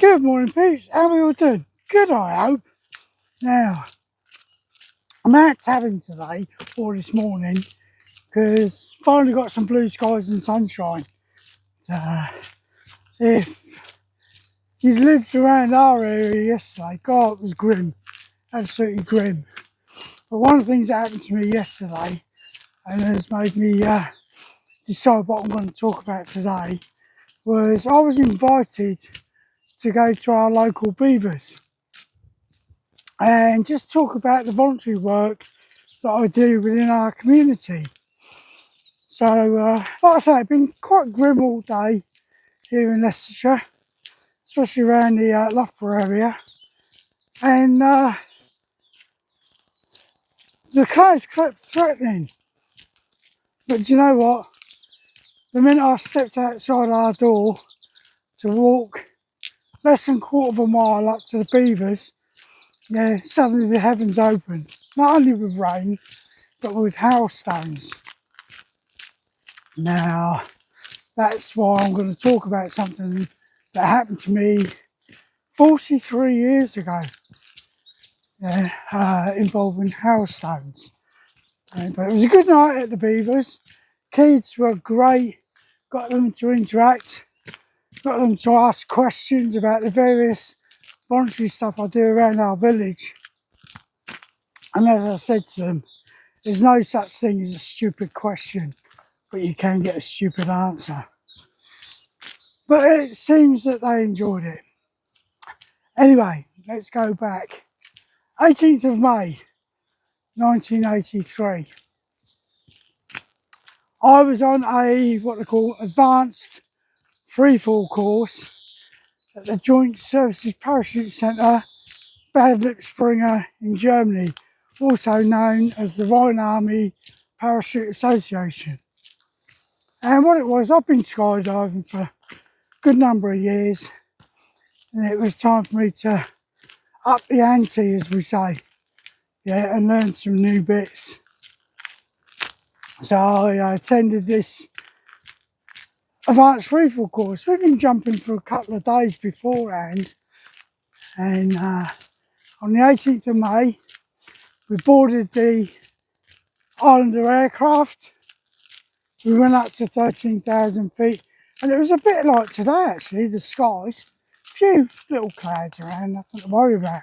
Good morning, peeps. How are we all doing? Good, I hope. Now, I'm out tabbing today, or this morning, because finally got some blue skies and sunshine. If you lived around our area yesterday, God, it was grim. Absolutely grim. But one of the things that happened to me yesterday, and has made me decide what I'm going to talk about today, was I was invited to go to our local beavers and just talk about the voluntary work that I do within our community. So, like I say, it's been quite grim all day here in Leicestershire, especially around the Loughborough area. And the clouds kept threatening. But do you know what? The minute I stepped outside our door to walk less than a quarter of a mile up to the beavers, yeah, suddenly the heavens opened. Not only with rain, but with hailstones. Now, that's why I'm going to talk about something that happened to me 43 years ago, involving hailstones. But it was a good night at the beavers. Kids were great, got them to interact, got them to ask questions about the various voluntary stuff I do around our village. And as I said to them, there's no such thing as a stupid question, but you can get a stupid answer. But it seems that they enjoyed it. Anyway, let's go back. 18th of May, 1983. I was on a, what they call, advanced freefall course at the Joint Services Parachute Centre, Bad Lippspringe in Germany, also known as the Rhine Army Parachute Association. And what it was, I've been skydiving for a good number of years, and it was time for me to up the ante, as we say, yeah, and learn some new bits. So I attended this advanced freefall course. We've been jumping for a couple of days beforehand, and on the 18th of May we boarded the Islander aircraft. We went up to 13,000 feet, and it was a bit like today actually, the skies, a few little clouds around, nothing to worry about.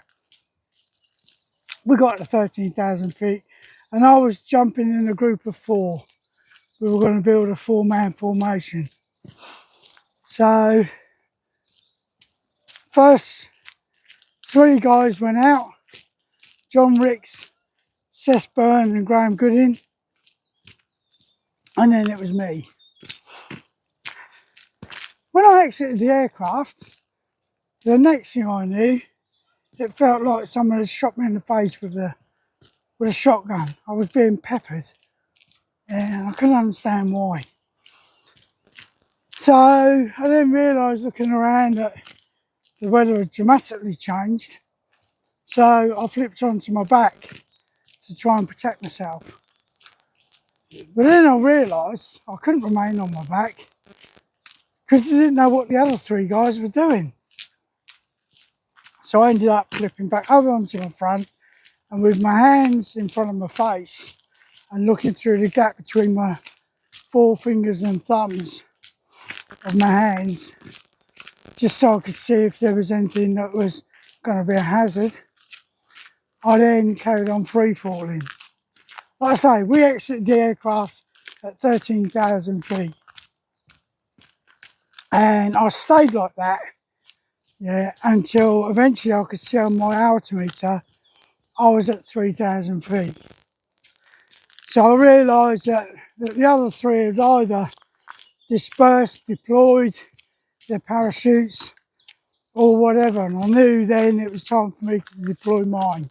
We got to 13,000 feet and I was jumping in a group of four. We were going to build a four-man formation. So first three guys went out, John Ricks, Seth Byrne and Graham Gooding, and then it was me. When I exited the aircraft, the next thing I knew, it felt like someone had shot me in the face with a shotgun. I was being peppered, and I couldn't understand why. So I then realised, looking around, that the weather had dramatically changed. So I flipped onto my back to try and protect myself. But then I realised I couldn't remain on my back because I didn't know what the other three guys were doing. So I ended up flipping back over onto my front, and with my hands in front of my face and looking through the gap between my forefingers and thumbs of my hands, just so I could see if there was anything that was going to be a hazard, I then carried on free falling. Like I say, we exited the aircraft at 13,000 feet, and I stayed like that, yeah, until eventually I could see on my altimeter I was at 3,000 feet. So I realised that the other three had either dispersed, deployed their parachutes or whatever, and I knew then it was time for me to deploy mine,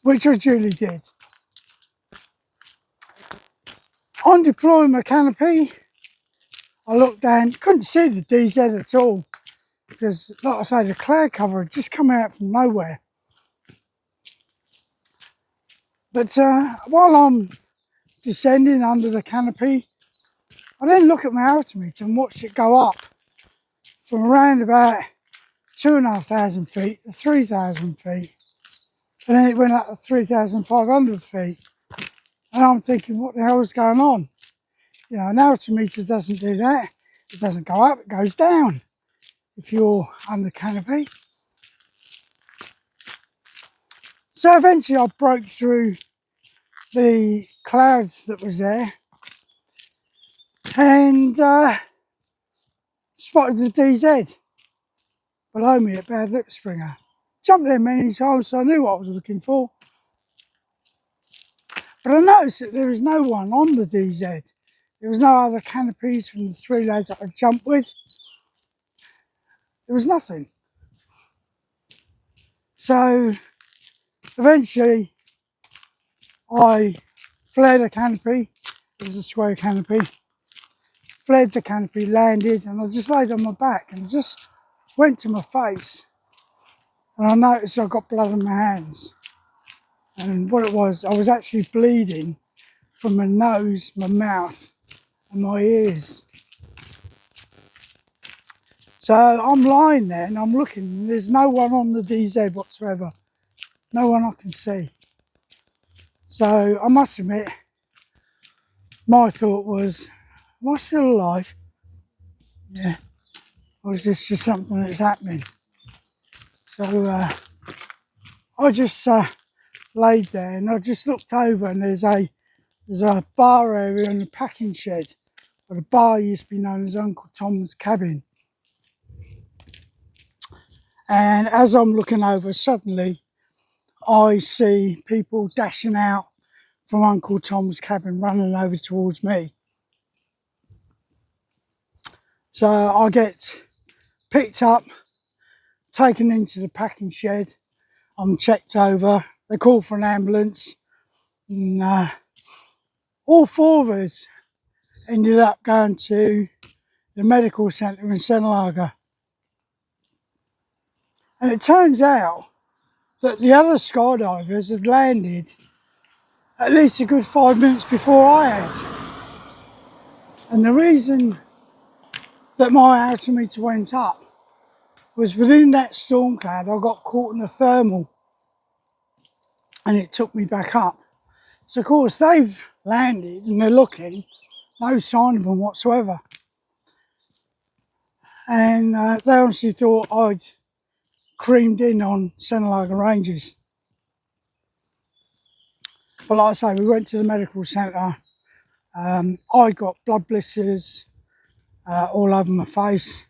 which I duly did. On deploying my canopy, I looked down, couldn't see the DZ at all, because like I say, the cloud cover had just come out from nowhere. But while I'm descending under the canopy, I then look at my altimeter and watch it go up from around about 2,500 feet to 3,000 feet. And then it went up to 3,500 feet. And I'm thinking, what the hell is going on? You know, an altimeter doesn't do that. It doesn't go up, it goes down if you're under canopy. So eventually I broke through the clouds that was there and spotted the DZ below me at Bad Lip Springer. Jumped there many times, so I knew what I was looking for. But I noticed that there was no one on the DZ. There was no other canopies from the three lads that I jumped with. There was nothing. So eventually I flared a canopy. It was a square canopy. Flared the canopy, landed, and I just laid on my back and just went to my face. And I noticed I got blood on my hands. And what it was, I was actually bleeding from my nose, my mouth, and my ears. So I'm lying there and I'm looking, and there's no one on the DZ whatsoever. No one I can see. So I must admit, my thought was, am I still alive? Yeah. Or is this just something that's happening? So I just laid there and I just looked over, and there's a bar area in the packing shed where the bar used to be known as Uncle Tom's Cabin. And as I'm looking over, suddenly I see people dashing out from Uncle Tom's Cabin, running over towards me. So I get picked up, taken into the packing shed. I'm checked over. They call for an ambulance. And all four of us ended up going to the medical centre in Senlager. And it turns out that the other skydivers had landed at least a good 5 minutes before I had. And the reason that my altimeter went up was within that storm cloud I got caught in a thermal and it took me back up. So of course they've landed and they're looking, no sign of them whatsoever. And they honestly thought I'd creamed in on Senlager Ranges. But like I say, we went to the medical centre. I got blood blisters all over my face.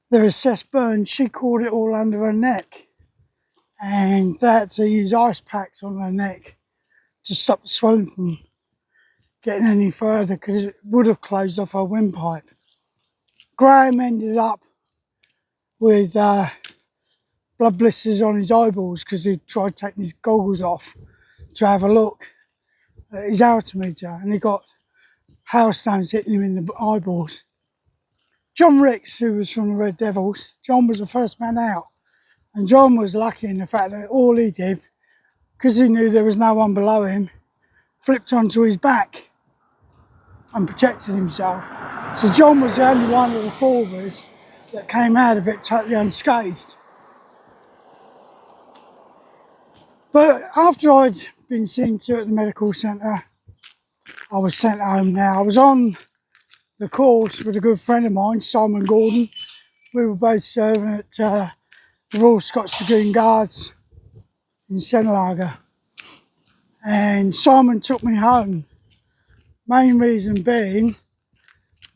There was Cess Burns, she caught it all under her neck. And they had to use ice packs on her neck to stop the swelling from getting any further, because it would have closed off her windpipe. Graham ended up with blood blisters on his eyeballs because he tried taking his goggles off to have a look at his altimeter, and he got hailstones hitting him in the eyeballs. John Ricks, who was from the Red Devils, John was the first man out, and John was lucky in the fact that all he did, because he knew there was no one below him, flipped onto his back and protected himself. So John was the only one of the four of us that came out of it totally unscathed. But after I'd been seen to at the medical centre, I was sent home now. I was on the course with a good friend of mine, Simon Gordon. We were both serving at the Royal Scots Dragoon Guards in Senlager. And Simon took me home. Main reason being,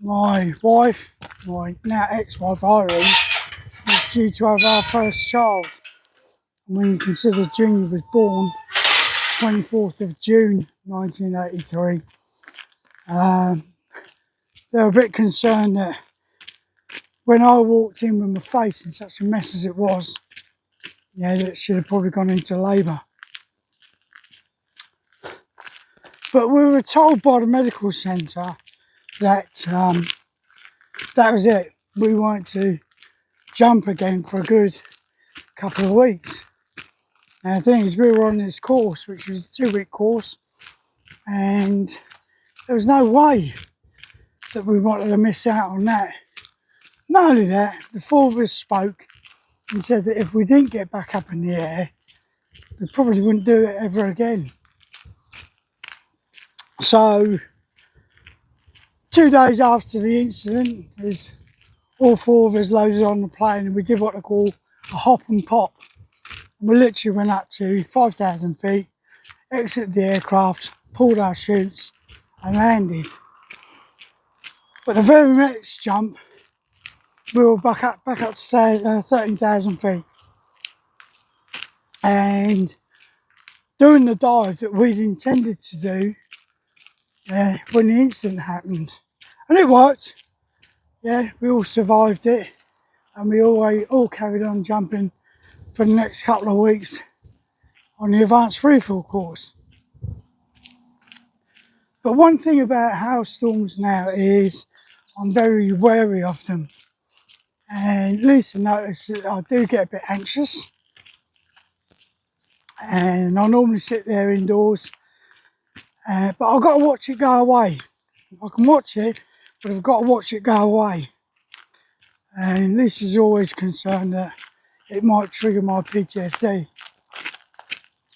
my wife, my now ex-wife Irene, was due to have our first child. And when you consider Junior was born 24th of June 1983, they were a bit concerned that when I walked in with my face in such a mess as it was, yeah, that she'd have probably gone into labour. But we were told by the medical centre that that was it. We weren't to jump again for a good couple of weeks. And the thing is, we were on this course, which was a 2-week course, and there was no way that we wanted to miss out on that. Not only that, the four of us spoke and said that if we didn't get back up in the air, we probably wouldn't do it ever again. So 2 days after the incident, there's all four of us loaded on the plane and we did what they call a hop and pop. And we literally went up to 5,000 feet, exited the aircraft, pulled our chutes and landed. But the very next jump, we were back up to 13,000 feet. And doing the dive that we'd intended to do when the incident happened. And it worked. Yeah, we all survived it. And we all carried on jumping for the next couple of weeks on the advanced freefall course. But one thing about hailstorms now is I'm very wary of them. And Lisa noticed that I do get a bit anxious. And I normally sit there indoors. But I've got to watch it go away. I can watch it, but I've got to watch it go away. And Lisa's always concerned that it might trigger my PTSD.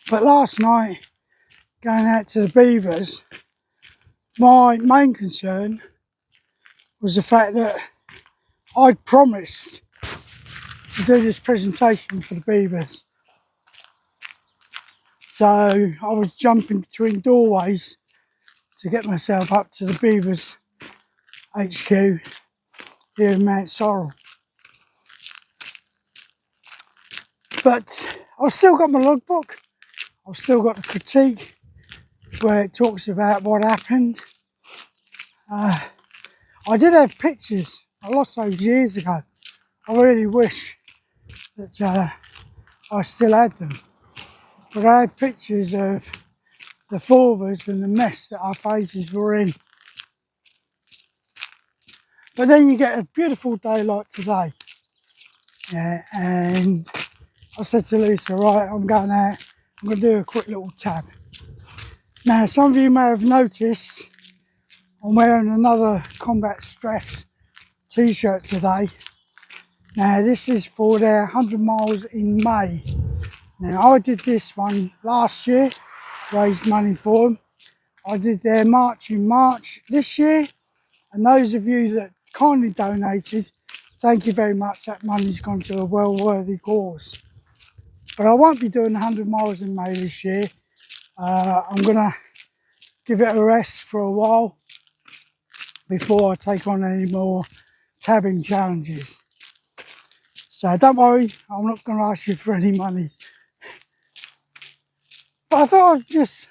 But last night, going out to the beavers, my main concern was the fact that I'd promised to do this presentation for the beavers. So I was jumping between doorways to get myself up to the beavers HQ here in Mount Sorrel. But I've still got my logbook. I've still got the critique where it talks about what happened. I did have pictures. I lost those years ago. I really wish that I still had them. But I had pictures of the four of us and the mess that our faces were in. But then you get a beautiful day like today. Yeah, and I said to Lisa, right, I'm going out, I'm going to do a quick little tab. Now, some of you may have noticed I'm wearing another Combat Stress t-shirt today. Now, this is for their 100 miles in May. Now, I did this one last year, raised money for them. I did their march in March this year, and those of you that kindly donated, thank you very much. That money's gone to a well-worthy cause. But I won't be doing 100 miles in May this year. I'm going to give it a rest for a while before I take on any more tabbing challenges. So don't worry, I'm not going to ask you for any money. But I thought I'd just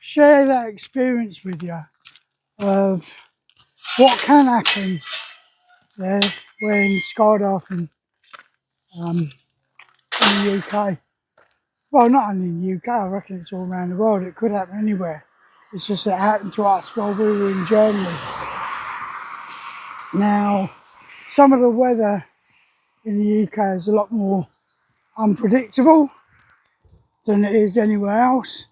share that experience with you of what can happen there when skydiving in the UK. Well, not only in the UK, I reckon it's all around the world. It could happen anywhere. It's just that it happened to us while we were in Germany. Now, some of the weather in the UK is a lot more unpredictable than it is anywhere else.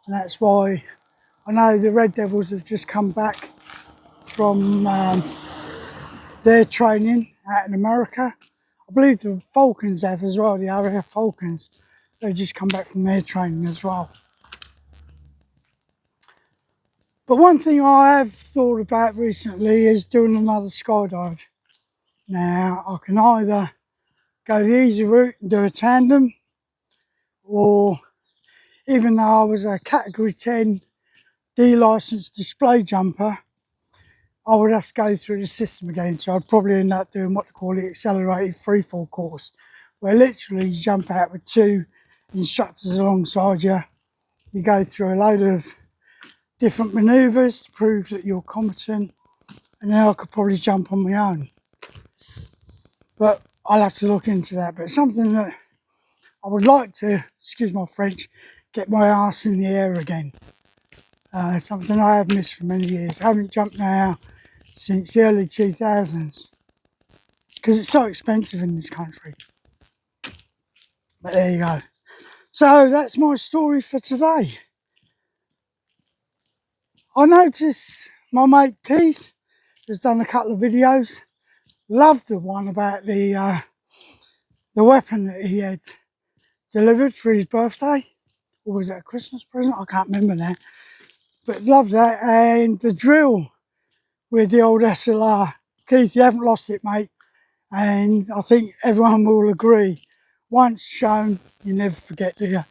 And that's why I know the Red Devils have just come back from their training out in America. I believe the Falcons have as well, the RAF Falcons. They've just come back from their training as well. But one thing I have thought about recently is doing another skydive. Now, I can either go the easy route and do a tandem, or even though I was a category 10 D licensed display jumper, I would have to go through the system again. So I'd probably end up doing what they call the accelerated freefall course, where literally you jump out with two instructors alongside you. You go through a load of different manoeuvres to prove that you're competent, and then I could probably jump on my own. But I'll have to look into that. But something that I would like to, excuse my French, get my ass in the air again. Something I have missed for many years. I haven't jumped now since the early 2000s because it's so expensive in this country. But there you go. So that's my story for today. I noticed my mate Keith has done a couple of videos Loved the one about the weapon that he had delivered for his birthday. Or was it a Christmas present? I can't remember now. But loved that. And the drill with the old SLR. Keith, you haven't lost it, mate. And I think everyone will agree. Once shown, you never forget, do you?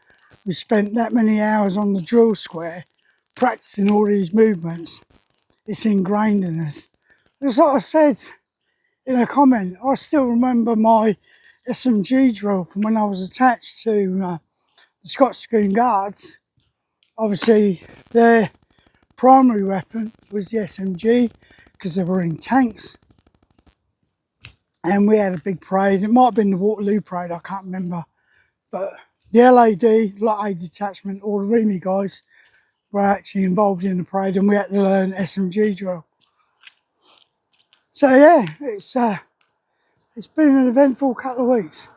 We spent that many hours on the drill square practicing all these movements. It's ingrained in us. As I said in a comment, I still remember my SMG drill from when I was attached to the Scots Guards. Obviously, their primary weapon was the SMG because they were in tanks. And we had a big parade. It might have been the Waterloo parade, I can't remember. But the LAD, Lot A detachment, all the REME guys were actually involved in the parade, and we had to learn SMG drill. So yeah, it's been an eventful couple of weeks.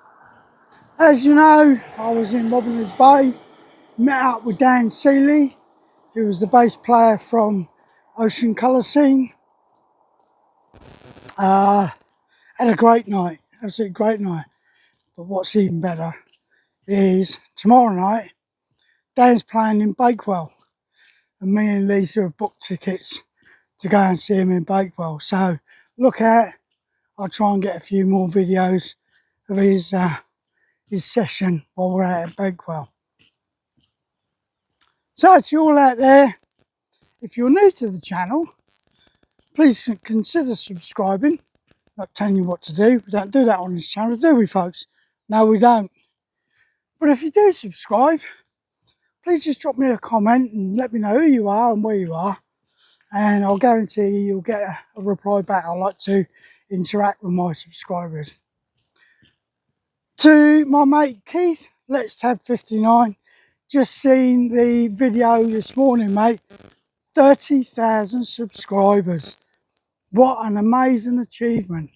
As you know, I was in Robin Hood's Bay, met up with Dan Seeley, who was the bass player from Ocean Colour Scene. Had a great night, absolutely great night. But what's even better is tomorrow night, Dan's playing in Bakewell, and me and Lisa have booked tickets to go and see him in Bakewell. So look out, I'll try and get a few more videos of his session while we're out at Bakewell. So to you all out there, if you're new to the channel, please consider subscribing. Not telling you what to do. We don't do that on this channel, do we, folks? No, we don't. But if you do subscribe, please just drop me a comment and let me know who you are and where you are. And I'll guarantee you'll get a reply back. I like to interact with my subscribers. To my mate Keith, Let's Tab 59. Just seen the video this morning, mate. 30,000 subscribers. What an amazing achievement.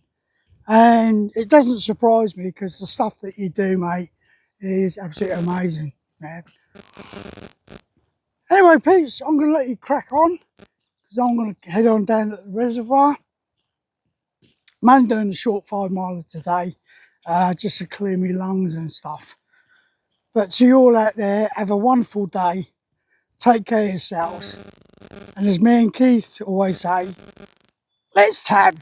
And it doesn't surprise me because the stuff that you do, mate, is absolutely amazing, man. Anyway, peeps, I'm going to let you crack on because I'm going to head on down to the reservoir. I'm only doing a short 5 miler today, just to clear my lungs and stuff. But to you all out there, have a wonderful day. Take care of yourselves. And as me and Keith always say, let's tab.